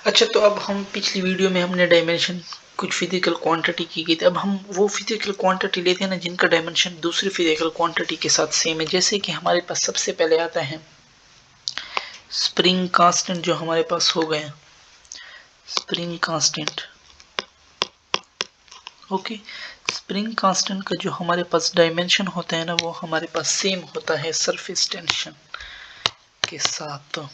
अच्छा, तो अब हम पिछली वीडियो में हमने डायमेंशन कुछ फिजिकल क्वांटिटी की गई थी। अब हम वो फिजिकल क्वांटिटी लेते हैं ना जिनका डायमेंशन दूसरी फिजिकल क्वांटिटी के साथ सेम है। जैसे कि हमारे पास सबसे पहले आता है स्प्रिंग कांस्टेंट, जो हमारे पास हो गया spring constant. Okay, spring constant का जो हमारे पास डायमेंशन होता है ना, वो हमारे पास सेम होता है सरफेस टेंशन के साथ।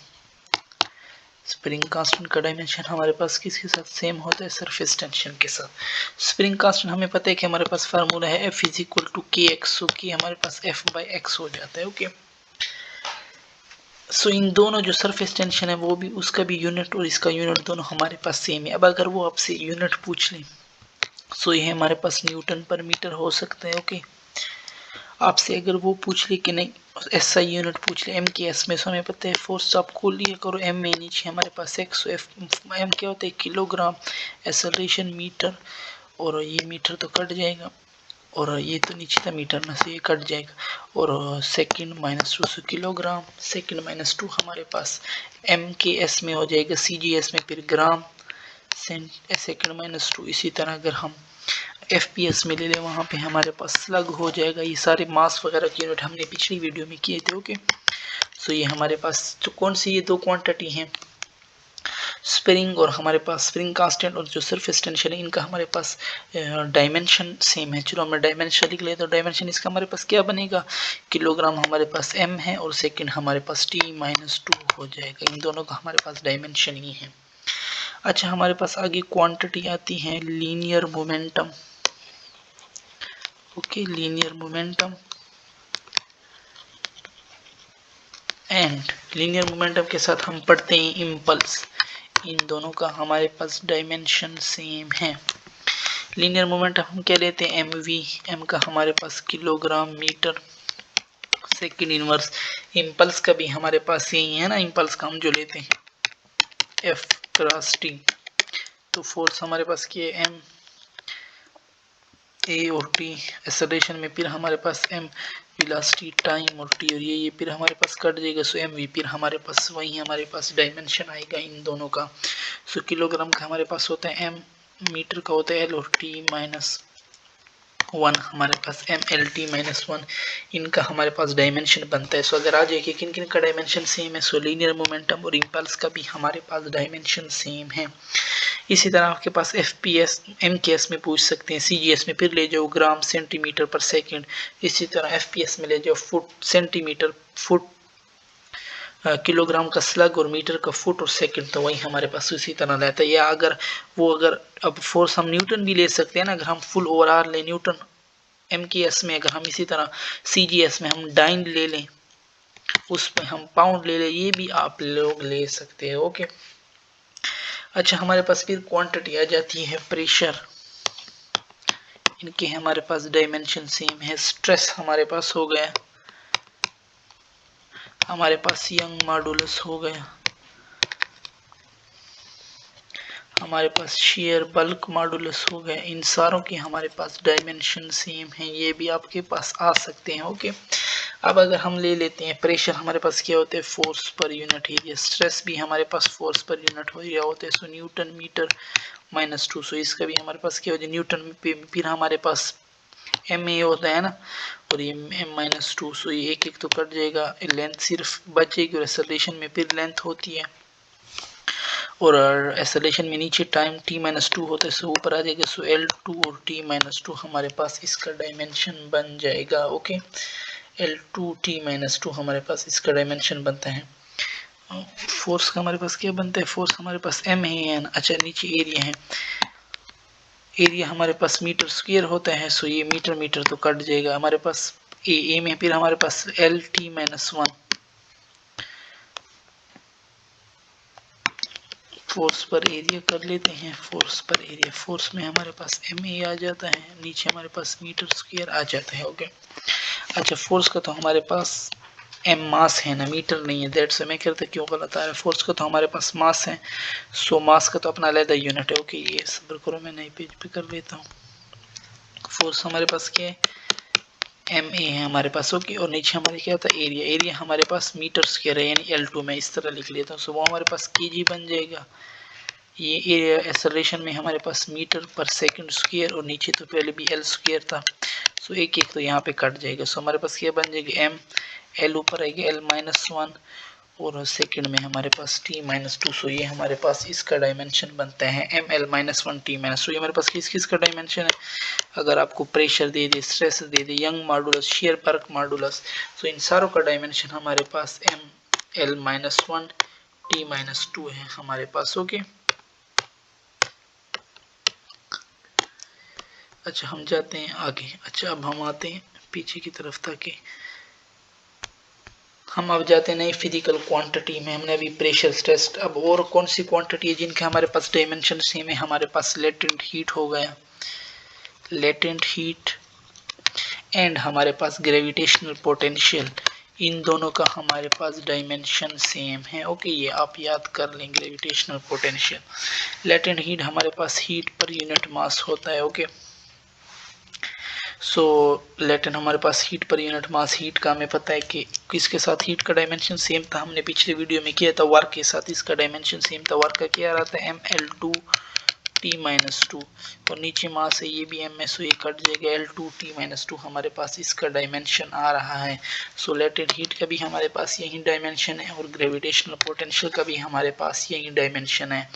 स्प्रिंग कांस्टेंट का डायमेंशन हमारे पास किसके साथ सेम होता है? सरफेस टेंशन के साथ। स्प्रिंग कांस्टेंट हमें पता है कि हमारे पास फार्मूला है F इज इक्वल टू के एक्स, सो कि हमारे पास F बाई एक्स हो जाता है। ओके, सो इन दोनों जो सरफेस टेंशन है वो भी, उसका भी यूनिट और इसका यूनिट दोनों हमारे पास सेम है। अब अगर वो आपसे यूनिट पूछ लें, सो ये हमारे पास न्यूटन पर मीटर हो सकता है। ओके, आपसे अगर वो पूछ ले कि नहीं SI यूनिट पूछ ले, M के एस में, सो हमें पता है फोर्स आप खोल लिया करो, M में नीचे हमारे पास एक्स, M क्या होता है? किलोग्राम, एक्सेलरेशन मीटर, और ये मीटर तो कट जाएगा, और ये तो नीचे था मीटर में से, ये कट जाएगा, और second minus 2 kilogram, second minus 2 हमारे पास M के एस में हो जाएगा, CGS में फिर ग्राम, सेकंड माइनस 2। इसी तरह अगर हम FPS में ले लें, वहाँ पे हमारे पास स्लग हो जाएगा। ये सारे मास वगैरह के यूनिट हमने पिछली वीडियो में किए थे। ओके, सो ये हमारे पास जो कौन सी ये दो क्वांटिटी हैं, स्प्रिंग और हमारे पास स्प्रिंग कांस्टेंट और जो सरफेस टेंशन है, इनका हमारे पास डायमेंशन सेम है। चलो हमें डायमेंशन लिख ले, तो डायमेंशन इसका हमारे पास क्या बनेगा? किलोग्राम हमारे पास M है और सेकंड हमारे पास T-2 हो जाएगा। इन दोनों का हमारे पास डायमेंशन ही है। अच्छा, हमारे पास आगे क्वांटिटी आती है linear momentum. Okay, linear momentum and linear momentum के साथ हम पढ़ते हैं इम्पल्स। इन दोनों का हमारे पास डायमेंशन सेम है। लीनियर मोमेंटम हम क्या लेते हैं? MV, M का हमारे पास kilogram metre second inverse. Impulse का भी हमारे पास यही है ना, इम्पल्स का हम जो लेते हैं F क्रॉस T। तो फोर्स हमारे पास क्या है? M A और T एक्सेलरेशन में, फिर हमारे पास M वेलोसिटी टाइम और T, और ये फिर हमारे पास कट जाएगा, सो MV फिर हमारे पास वही हमारे पास डायमेंशन आएगा इन दोनों का। सो किलोग्राम का हमारे पास होता है M, मीटर का होता है L, और T-1 हमारे पास MLT-1। इनका हमारे पास डायमेंशन बनता है। सो अगर आ जाए कि किन किन का डायमेंशन सेम है, सो लीनियर मोमेंटम और इम्पल्स का भी हमारे पास डायमेंशन सेम है। इसी तरह आपके पास FPS MKS में पूछ सकते हैं, CGS में फिर ले जाओ ग्राम सेंटीमीटर पर सेकंड, इसी तरह FPS में ले जाओ फुट सेंटीमीटर फुट, किलोग्राम का स्लग, और मीटर का फुट और सेकंड, तो वही हमारे पास उसी तरह रहता है। या अगर अब फोर्स हम न्यूटन भी ले सकते हैं ना, अगर हम फुल ओवरऑल ले न्यूटन MKS में, अगर हम इसी तरह CGS में हम डाइन ले लें, उसमें हम पाउंड ले लें, ये भी आप लोग ले सकते हैं। ओके, अच्छा, हमारे पास फिर क्वांटिटी आ जाती है प्रेशर। इनके हमारे पास डायमेंशन सेम है। स्ट्रेस हमारे पास हो गया, हमारे पास यंग मॉडुलस हो गया, हमारे पास शेयर बल्क मॉडुलस हो गया। इन सारों की हमारे पास डायमेंशन सेम है, ये भी आपके पास आ सकते हैं। ओके, अब अगर हम ले लेते हैं प्रेशर, हमारे पास क्या होता है? Force per unit area. Stress भी हमारे पास फोर्स पर यूनिट एरिया होता है, सो न्यूटन मीटर -2। सो इसका भी हमारे पास क्या होता है? न्यूटन पे फिर हमारे पास MA होता है ना, और ये M-2। सो ये एक एक तो कट जाएगा, लेंथ सिर्फ बचेगी, और एक्सेलरेशन में फिर लेंथ होती है, और एक्सेलरेशन में नीचे टाइम T-2 होता है, सो ऊपर आ जाएगा, सो L2 और T-2 हमारे पास इसका डायमेंशन बन जाएगा। ओके, L2 T-2 हमारे पास इसका डायमेंशन बनता है। फोर्स का हमारे पास क्या बनता है? फोर्स हमारे पास M है। अच्छा, नीचे एरिया है, एरिया हमारे पास मीटर स्क्वायर होता है, सो ये मीटर मीटर तो कट जाएगा हमारे पास। ए में फिर हमारे पास LT-1 फोर्स पर एरिया कर लेते हैं। फोर्स पर एरिया, फोर्स में हमारे पास MA आ जाता है, नीचे हमारे पास मीटर स्क्वायर आ जाता है। ओके, अच्छा, फोर्स का तो हमारे पास M मास है ना, मीटर नहीं है, दैट से मैं कहता क्यों गलत आ रहा है। फोर्स का तो हमारे पास मास है, सो मास का तो अपना अलग यूनिट है। ओके, ये सब्र करो, मैं नई पेज पे कर लेता हूँ। फोर्स हमारे पास क्या है? MA है हमारे पास। ओके, और नीचे हमारे क्या होता है? एरिया। एरिया हमारे पास मीटर स्क्वायर है, यानी L2 में इस तरह लिख लेता हूँ, सो वो हमारे पास KG बन जाएगा। ये एक्सेलरेशन में हमारे पास मीटर पर सेकंड स्क्वायर और नीचे तो पहले भी एल स्क्वायर था, सो एक एक तो यहाँ पे कट जाएगा। सो हमारे पास क्या बन जाएगा, एम एल ऊपर आएगा एल माइनस 1 और सेकंड में हमारे पास टी माइनस 2। सो ये हमारे पास इसका डायमेंशन बनता है M L minus 1 T minus 2। ये हमारे पास किस किस का डायमेंशन है, अगर आपको प्रेशर दे दे, स्ट्रेस दे दे, Young modulus, shear bulk modulus, तो इन सारों का डायमेंशन हमारे पास M L minus 1 T minus 2 है हमारे पास। ओके, अच्छा हम जाते हैं आगे। अच्छा अब हम आते हैं पीछे की तरफ, ताकि हम अब जाते हैं नई फिजिकल क्वांटिटी में। हमने अभी प्रेशर, स्ट्रेस, अब और कौन सी क्वांटिटी है जिनके हमारे पास डायमेंशन सेम है। हमारे पास लेटेंट हीट हो गया, लेटेंट हीट, एंड हमारे पास ग्रेविटेशनल पोटेंशियल, इन दोनों का हमारे पास डायमेंशन सेम है। ओके, ये आप याद कर लें, ग्रेविटेशनल पोटेंशियल। लेटेंट हीट हमारे पास हीट पर यूनिट मास होता है। ओके, सो लेटेंट हमारे पास heat per unit mass, heat का हमें पता है कि किसके साथ हीट का डायमेंशन सेम था, हमने पिछले वीडियो में किया था, वर्क के साथ इसका डायमेंशन सेम था। वर्क का क्या रहता है, M L two T minus 2 और नीचे मास है ये भी एम एस, ये कट जाएगा एल टू टी माइनस 2, हमारे पास इसका डायमेंशन आ रहा है। सो लेटेंट हीट का भी हमारे पास यही डायमेंशन है और ग्रेविटेशनल पोटेंशियल का भी हमारे पास यही डायमेंशन है।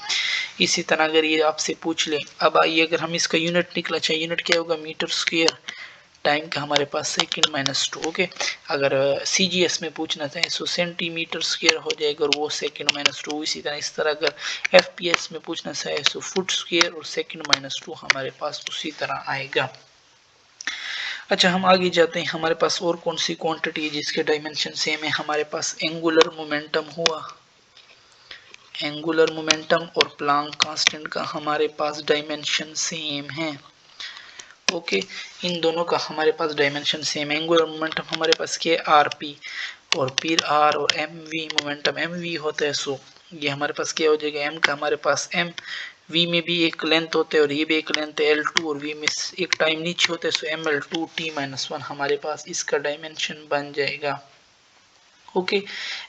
इसी तरह अगर ये आपसे पूछ ले, अब आइए अगर हम इसका यूनिट निकला चाहे, यूनिट क्या होगा, मीटर स्क्वायर, टाइम का हमारे पास सेकंड माइनस 2। ओके, अगर CGS में पूछना चाहे सो सेंटीमीटर स्क्वायर हो जाएगा और वो सेकंड माइनस 2। इसी तरह अगर FPS में पूछना चाहे सो फुट स्क्वायर और सेकंड माइनस 2 हमारे पास उसी तरह आएगा। अच्छा हम आगे जाते हैं, हमारे पास और कौन सी क्वांटिटी है जिसके डायमेंशन सेम है। हमारे पास एंगुलर मोमेंटम हुआ, एंगुलर मोमेंटम और प्लांक कांस्टेंट का हमारे पास डायमेंशन सेम है। ओके, इन दोनों का हमारे पास डायमेंशन सेम है। एंगुलर मोमेंटम हमारे पास के आर पी और फिर आर और m v momentum m v होता है। सो ये हमारे पास क्या हो जाएगा, एम का हमारे पास एम, वी में भी एक लेंथ होता है और ये भी एक लेंथ है L2 और वी में एक टाइम नीचे होता है। So M L two T minus 1 हमारे पास इसका डायमेंशन बन जाएगा। Okay,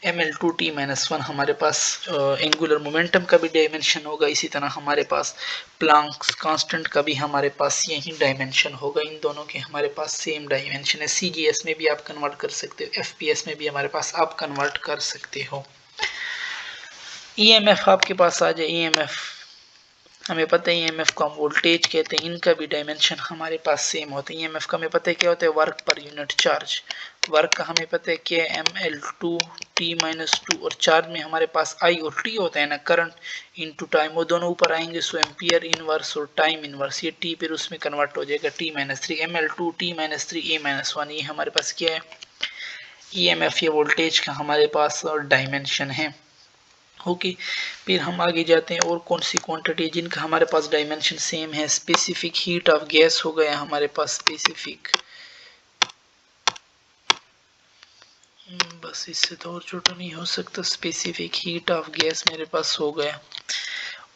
M L two T minus 1 हमारे पास एंगुलर मोमेंटम का भी डायमेंशन होगा। इसी तरह हमारे पास प्लांक्स कांस्टेंट का भी हमारे पास यही डायमेंशन होगा। इन दोनों के हमारे पास सेम डायमेंशन है। CGS में भी आप कन्वर्ट कर सकते हो, FPS में भी हमारे पास आप कन्वर्ट कर सकते हो। EMF आपके पास आ जाए, EMF हमें पता है EMF को हम वोल्टेज कहते हैं, इनका भी डायमेंशन हमारे पास सेम होता है। EMF का हमें पता है क्या होता है, work per unit charge. Work का हमें पता है क्या है, ML2 T माइनस 2 और चार्ज में हमारे पास I और T होता है ना, करंट इनटू टाइम, वो दोनों ऊपर आएंगे। सो एम्पियर इनवर्स और टाइम इनवर्स, ये T फिर उसमें कन्वर्ट हो जाएगा T minus 3, ML2 T minus 3 A minus 1। ये हमारे पास क्या है, EMF या वोल्टेज का हमारे पास और डायमेंशन है। ओके, फिर हम आगे जाते हैं और कौन सी क्वांटिटी जिनका हमारे पास डायमेंशन सेम है। स्पेसिफिक हीट ऑफ गैस हो गया हमारे पास, स्पेसिफिक, बस इससे तो और छोटा नहीं हो सकता। स्पेसिफिक हीट ऑफ गैस मेरे पास हो गया,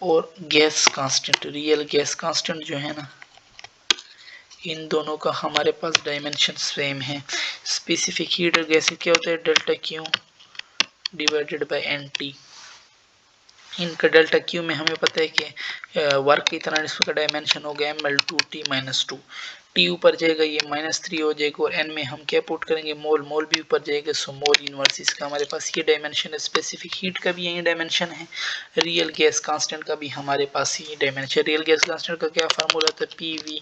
और gas constant, real gas constant जो है ना, इन दोनों का हमारे पास डायमेंशन सेम है। स्पेसिफिक हीट और गैस क्या होता है, delta Q divided by NT। इनका डेल्टा क्यू में हमें पता है कि वर्क की तरह इसका डायमेंशन हो गया ML2 T माइनस 2। T ऊपर जाएगा ये -3 हो जाएगा और N में हम क्या पुट करेंगे, मोल, मोल भी ऊपर जाएगा। सो मोल इनवर्स इसका हमारे पास ये डायमेंशन है। स्पेसिफिक हीट का भी यही डायमेंशन है। रियल गैस कांस्टेंट का भी हमारे पास ये डायमेंशन। रियल गैस कांस्टेंट का क्या फार्मूला था, PV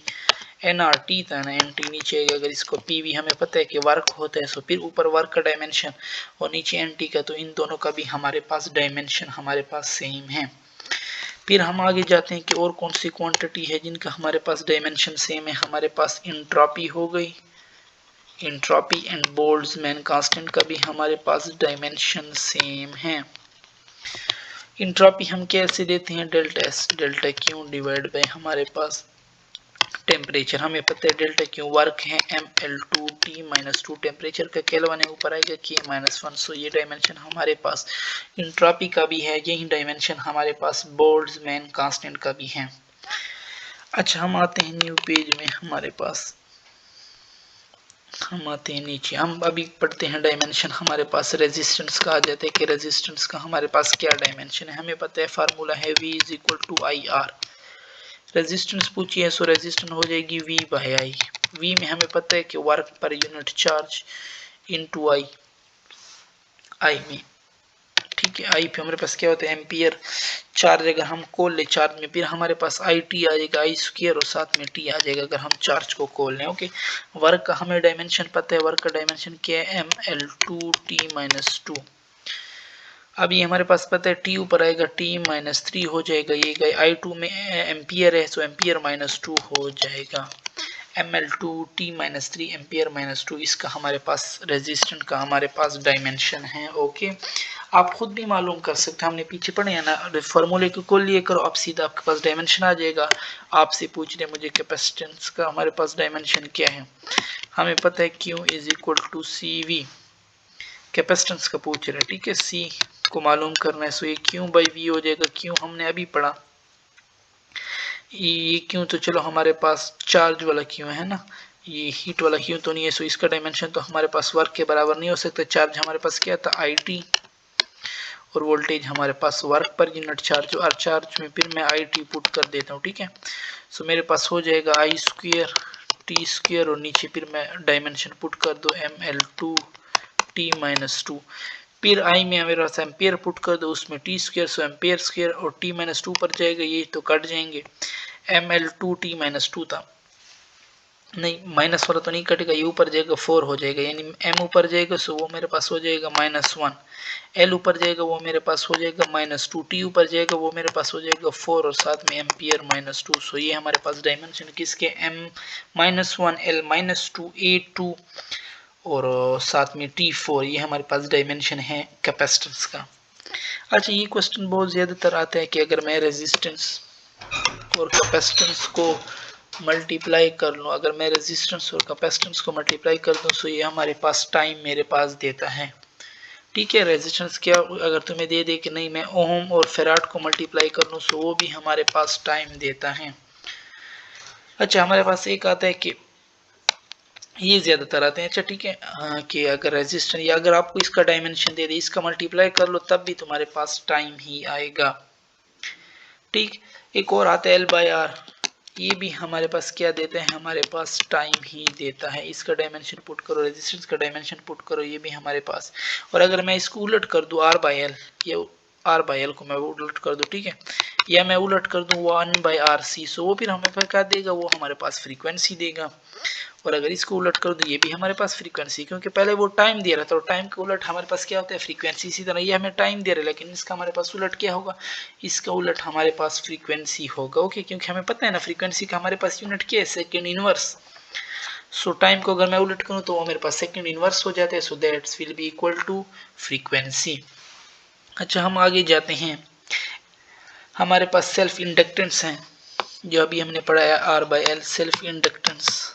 NRT था ना, NT नीचे आएगा। अगर इसको PV हमें पता है कि वर्क होता है, सो फिर ऊपर वर्क का डायमेंशन और नीचे NT का, तो इन दोनों का भी हमारे पास डायमेंशन हमारे पास सेम है। फिर हम आगे जाते हैं कि और कौन सी क्वांटिटी है जिनका हमारे पास डायमेंशन सेम है। हमारे पास इंट्रोपी हो गई, इंट्रोपी एंड बोल्ट्जमैन कांस्टेंट का भी हमारे पास डायमेंशन सेम है। इंट्रोपी हम कैसे देते हैं, delta S delta Q divide by हमारे पास टेम्परेचर। हमें पता है डेल्टा क्यू वर्क है ML2 T माइनस 2, टेम्परेचर का केल्विन है, ऊपर आएगा K माइनस 1। सो ये डायमेंशन हमारे पास इंट्रोपी का भी है, यही डायमेंशन हमारे पास बोल्ट्जमैन कांस्टेंट का भी है। अच्छा हम आते हैं न्यू पेज में, हमारे पास हम आते हैं नीचे, हम अभी पढ़ते हैं डायमेंशन। हमारे पास रेजिस्टेंस का आ जाता है कि रेजिस्टेंस का हमारे पास क्या डायमेंशन है। हमें पता है फार्मूला है V is equal to I R. Resistance पूछी है सो रेजिस्टेंस हो जाएगी V बाय आई। V में हमें पता है कि work per unit charge into I, I में, ठीक है। आई पे हमारे पास क्या होता है एम्पियर। चार्ज अगर हम खोल ले चार्ज में, फिर हमारे पास आई टी आ जाएगा, आई स्क्वायर और साथ में टी आ जाएगा अगर हम चार्ज को खोल लें। ओके, वर्क का हमें डायमेंशन पता है, वर्क का डायमेंशन क्या है ml2t-2। अब ये हमारे पास पता है टी ऊपर आएगा, t-3 हो जाएगा, ये i2 में एम्पियर है सो एम्पियर -2 हो जाएगा। ml2t-3 एम्पियर -2 इसका हमारे पास रेजिस्टेंस का हमारे पास डायमेंशन है। ओके, आप खुद भी मालूम कर सकते हैं, हमने पीछे पढ़े हैं ना, फॉर्मूले को खोल लिए करो, आप सीधा आपके पास डायमेंशन आ जाएगा। आपसे पूछ रहे मुझे कैपेसिटेंस का हमारे पास डायमेंशन क्या है, हमें पता है Q is equal to CV, capacitance का पूछ रहे हैं, ठीक है। C को मालूम करना है सो ये Q बाई V हो जाएगा। Q हमने अभी पढ़ा, ये Q तो चलो हमारे पास चार्ज वाला Q है ना, ये हीट वाला Q तो नहीं है, सो इसका डायमेंशन तो हमारे पास वर्क के बराबर नहीं हो सकता। चार्ज हमारे पास क्या था IT और वोल्टेज हमारे पास वर्क पर यूनिट चार्ज, और चार्ज में फिर मैं IT पुट कर देता हूँ, ठीक है। सो मेरे पास हो जाएगा आई स्क्वायर टी स्क्वायर और नीचे फिर मैं डायमेंशन पुट कर दो ml2t-2, फिर आई में मेरे पास एम्पियर पुट कर दो, उसमें T square so ampere square और t-2 पर जाएगा, ये तो कट जाएंगे। ml2t-2 था, नहीं माइनस वाला तो नहीं कटेगा, ये ऊपर जाएगा 4 हो जाएगा, यानी m ऊपर जाएगा सो वो मेरे पास हो जाएगा -1, l ऊपर जाएगा वो मेरे पास हो जाएगा -2, t ऊपर जाएगा वो मेरे पास हो जाएगा 4 और साथ में एम्पियर -2। सो ये हमारे पास डायमेंशन किसके m-1 l-2 a2 और साथ में t4, ये हमारे पास डायमेंशन है कैपेसिटेंस का। अच्छा, ये क्वेश्चन बहुत ज़्यादातर आता है कि अगर मैं रेजिस्टेंस और कैपेसिटेंस को मल्टीप्लाई कर लूँ, अगर मैं रेजिस्टेंस और कैपेसिटेंस को मल्टीप्लाई कर दूँ तो ये हमारे पास टाइम मेरे पास देता है, ठीक है। रेजिस्टेंस क्या अगर तुम्हें दे दे कि नहीं मैं ओम और फेराड को मल्टीप्लाई कर लूँ तो वो भी हमारे पास टाइम देता है। अच्छा, हमारे पास एक आता है कि ये ज्यादातर आते हैं, अच्छा ठीक है, हाँ, कि अगर रेजिस्टेंस या अगर आपको इसका डायमेंशन दे दे, इसका मल्टीप्लाई कर लो तब भी तुम्हारे पास टाइम ही आएगा, ठीक। एक और आता है L/R, ये भी हमारे पास क्या देता है, हमारे पास टाइम ही देता है। इसका डायमेंशन पुट करो, रेजिस्टेंस का डायमेंशन पुट करो, ये भी हमारे पास। और अगर मैं इसको उलट कर दूं R/L, ये R/L को मैं उलट कर दूं, ठीक है, या मैं उलट कर दूं 1/RC, सो वो फिर हमें पर क्या देगा, वो हमारे पास फ्रीक्वेंसी देगा। और अगर इसको उलट कर दो ये भी हमारे पास फ्रीक्वेंसी, क्योंकि पहले वो टाइम दे रहा था और टाइम के उलट हमारे पास क्या होता है फ्रीक्वेंसी। इसी तरह ये हमें टाइम दे रहा है लेकिन इसका हमारे पास उलट क्या होगा, इसका उलट हमारे पास फ्रीक्वेंसी होगा। ओके, क्योंकि हमें पता है ना फ्रीक्वेंसी का हमारे पास यूनिट क्या है, सेकंड इनवर्स। सो टाइम को अगर मैं उलट करूं तो वो मेरे पास सेकंड इनवर्स हो जाता है, so that's will be equal to frequency. अच्छा, हम आगे जाते हैं, हमारे पास सेल्फ इंडक्टेंस है जो अभी हमने पढ़ाया R/L self inductance.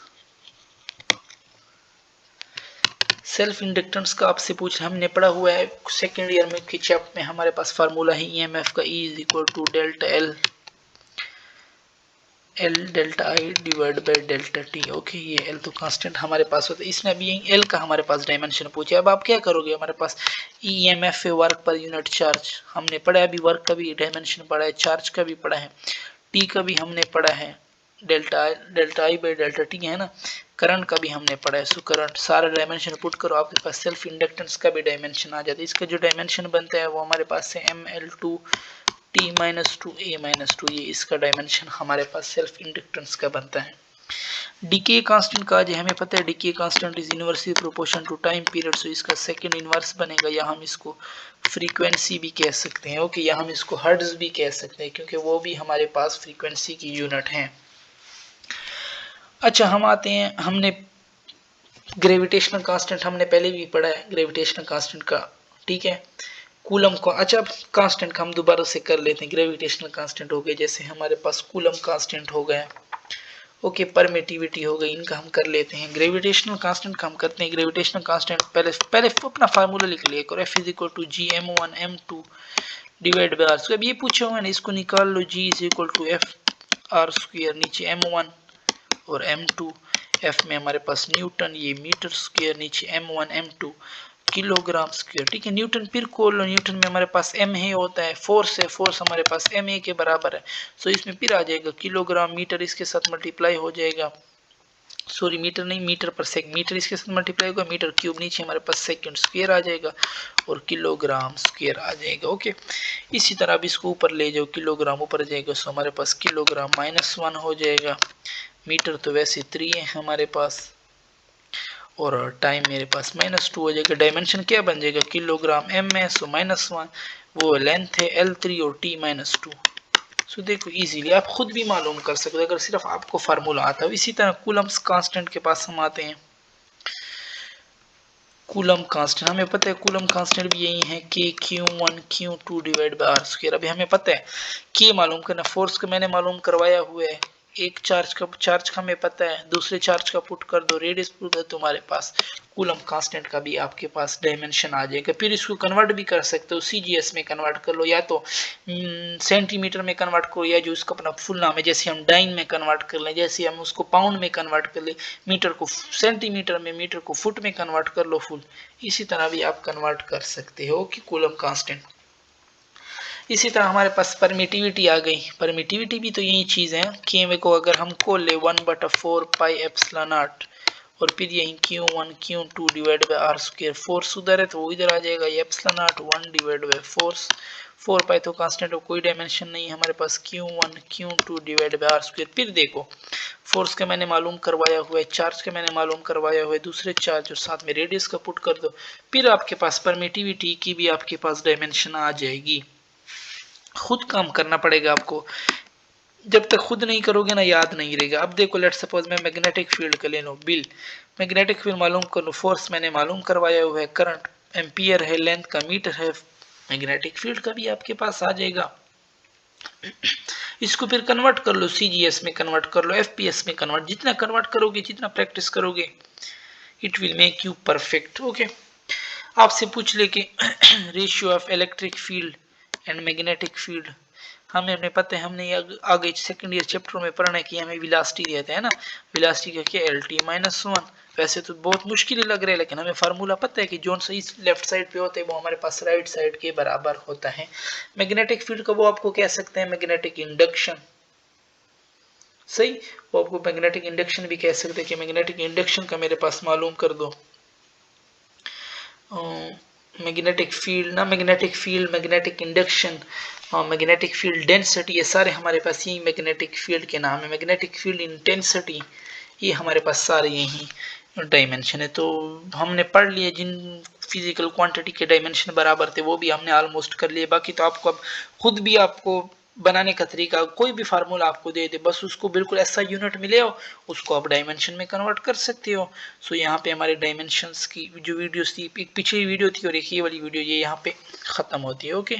Self inductance का आपसे पूछ हमने पढ़ा हुआ है सेकेंड ईयर में, चैप्टर में हमारे पास फार्मूला है ईएमएफ का, E is equal to delta L delta I divide by delta T. Okay, ये एल तो कांस्टेंट हमारे पास होता है, इसने अभी एल का हमारे पास डायमेंशन पूछा। अब आप क्या करोगे, हमारे पास ईएमएफ है वर्क पर यूनिट चार्ज, हमने पढ़ा है अभी, वर्क का भी डायमेंशन पढ़ा है, चार्ज का भी पढ़ा है, टी का भी हमने पढ़ा है, delta I by delta T है ना, करंट का भी हमने पढ़ा है। सो करंट सारा डायमेंशन पुट करो, आपके पास सेल्फ इंडक्टेंस का भी डायमेंशन आ जाता है। इसका जो डायमेंशन बनता है वो हमारे पास है ml2t-2 a-2, ये इसका डायमेंशन हमारे पास सेल्फ इंडक्टेंस का बनता है। डीके कांस्टेंट का जो हमें पता है, decay constant is inversely proportion to time period, so इसका सेकंड इनवर्स बनेगा, या हम इसको फ्रीक्वेंसी भी कह सकते हैं। ओके, या हम इसको हर्ट्ज भी कह सकते हैं क्योंकि वो भी हमारे पास फ्रीक्वेंसी की यूनिट है। अच्छा, हम आते हैं, हमने ग्रेविटेशनल कांस्टेंट हमने पहले भी पढ़ा है ग्रेविटेशनल कांस्टेंट का, ठीक है, कूलम को। अच्छा, कांस्टेंट का हम दोबारा से कर लेते हैं, ग्रेविटेशनल कांस्टेंट हो गए, जैसे हमारे पास कूलम कांस्टेंट हो गया, ओके, परमिटिविटी हो गई, इनका हम कर लेते हैं। ग्रेविटेशनल कांस्टेंट का हम करते हैं, ग्रेविटेशनल कांस्टेंट पहले अपना फार्मूला लिख लिया करो, F is equal to gm1 m2 divide by r। अब ये पूछे हुए ना, इसको निकाल लो, G is equal to F r square, नीचे m1 और m2, F में हमारे पास न्यूटन, ये मीटर स्क्वायर, नीचे M1 M2 किलोग्राम स्क्वायर। ठीक है, न्यूटन फिर खोल लो, न्यूटन में हमारे पास M ही होता है, फोर्स है, फोर्स हमारे पास MA के बराबर है। सो इसमें फिर आ जाएगा किलोग्राम, मीटर इसके साथ मल्टीप्लाई हो जाएगा, सॉरी मीटर नहीं, मीटर पर सेकंड, मीटर इसके साथ मल्टीप्लाई होगा, मीटर क्यूब, नीचे हमारे पास सेकंड स्क्वायर आ जाएगा और किलोग्राम स्क्वायर आ जाएगा। ओके, इसी तरह अब इसको ऊपर ले जाओ, किलोग्राम ऊपर जाएगा, सो हमारे पास किलोग्राम -1 हो जाएगा, मीटर तो वैसे 3 है हमारे पास, और टाइम मेरे पास -2 हो जाएगा। डायमेंशन क्या बन जाएगा, किलोग्राम M है, सो -1, वो लेंथ है L3 और T -2। सो देखो इजीली आप खुद भी मालूम कर सकते हो अगर सिर्फ आपको फार्मूला आता है। इसी तरह कूलम्स कांस्टेंट के पास हम आते हैं। कूलम कांस्टेंट हमें पता है, कूलम कांस्टेंट भी यही है कि Q1 Q2 divide by R square. अभी हमें पता है कि मालूम करना, फोर्स को मैंने मालूम करवाया हुआ है, एक चार्ज का हमें पता है, दूसरे चार्ज का पुट कर दो, रेडियस पुट कर दो, तुम्हारे पास कूलम कांस्टेंट का भी आपके पास डायमेंशन आ जाएगा। फिर इसको कन्वर्ट भी कर सकते हो, CGS में कन्वर्ट कर लो, या तो सेंटीमीटर में कन्वर्ट करो, या जो उसका अपना फुल नाम है, जैसे हम डाइन में कन्वर्ट कर लें, जैसे हम उसको पाउंड में कन्वर्ट कर ले, मीटर को सेंटीमीटर में, मीटर को फुट में कन्वर्ट कर लो फुल, इसी तरह भी आप कन्वर्ट कर सकते हो कि कूलम कांस्टेंट। इसी तरह हमारे पास परमिटिविटी आ गई। परमिटिविटी भी तो यही चीज़ है कि मेरे को अगर हम को ले 1/4 पाई एप्सिलॉन नॉट और फिर यही Q1 Q2 divide by R square, force उधर है तो वो इधर आ जाएगा, ये epsilon not 1 divide by force, 4 पाई तो कांस्टेंट, कोई डायमेंशन नहीं है हमारे पास, Q1 Q2 divide by R square. फिर देखो फोर्स का मैंने मालूम करवाया हुआ है, चार्ज का मैंने मालूम करवाया हुआ है, दूसरे चार्ज और साथ में रेडियस का पुट कर दो, फिर आपके पास परमिटिविटी की भी आपके पास डायमेंशन आ जाएगी। खुद काम करना पड़ेगा आपको, जब तक खुद नहीं करोगे ना याद नहीं रहेगा। अब देखो लेट सपोज मैं मैग्नेटिक फील्ड का ले लूं, बिल मैग्नेटिक फील्ड मालूम कर लो, फोर्स मैंने मालूम करवाया हुआ है, करंट एम्पियर है, लेंथ का मीटर है, मैग्नेटिक फील्ड का भी आपके पास आ जाएगा। इसको फिर कन्वर्ट कर लो, CGS में कन्वर्ट कर लो, FPS में कन्वर्ट, जितना कन्वर्ट करोगे, जितना प्रैक्टिस करोगे, it will make you perfect. Okay, आपसे पूछ ले कि ratio of electric field and magnetic field, हमें पता है, हमने आगे सेकंड ईयर चैप्टर में पढ़ना है कि हमें वेलोसिटी देते हैं ना, वेलोसिटी का क्या LT-1। वैसे तो बहुत मुश्किल लग रहा है, लेकिन हमें फार्मूला पता है कि जो सही लेफ्ट साइड पे होता है वो हमारे पास राइट साइड के बराबर होता है। मैग्नेटिक फील्ड का वो आपको कह सकते हैं मैग्नेटिक इंडक्शन, सही, वो आपको मैग्नेटिक इंडक्शन भी कह सकते हैं कि मैग्नेटिक इंडक्शन का मेरे पास मालूम कर दो। मैग्नेटिक फील्ड ना, magnetic field, magnetic induction, magnetic field density, ये सारे हमारे पास यही मैग्नेटिक फील्ड के नाम है। मैग्नेटिक फील्ड इंटेंसिटी, ये हमारे पास सारे यही डायमेंशन है। तो हमने पढ़ लिए, जिन फिजिकल क्वांटिटी के डायमेंशन बराबर थे वो भी हमने ऑलमोस्ट कर लिए। बाकी तो आपको अब खुद भी आपको बनाने का तरीका, कोई भी फार्मूला आपको दे दे, बस उसको बिल्कुल ऐसा यूनिट मिले हो, उसको आप डायमेंशन में कन्वर्ट कर सकते हो। सो यहाँ पे हमारे डायमेंशंस की जो वीडियोस थी, एक पिछली वीडियो थी और एक ये वाली वीडियो, ये यहाँ पे ख़त्म होती है। ओके।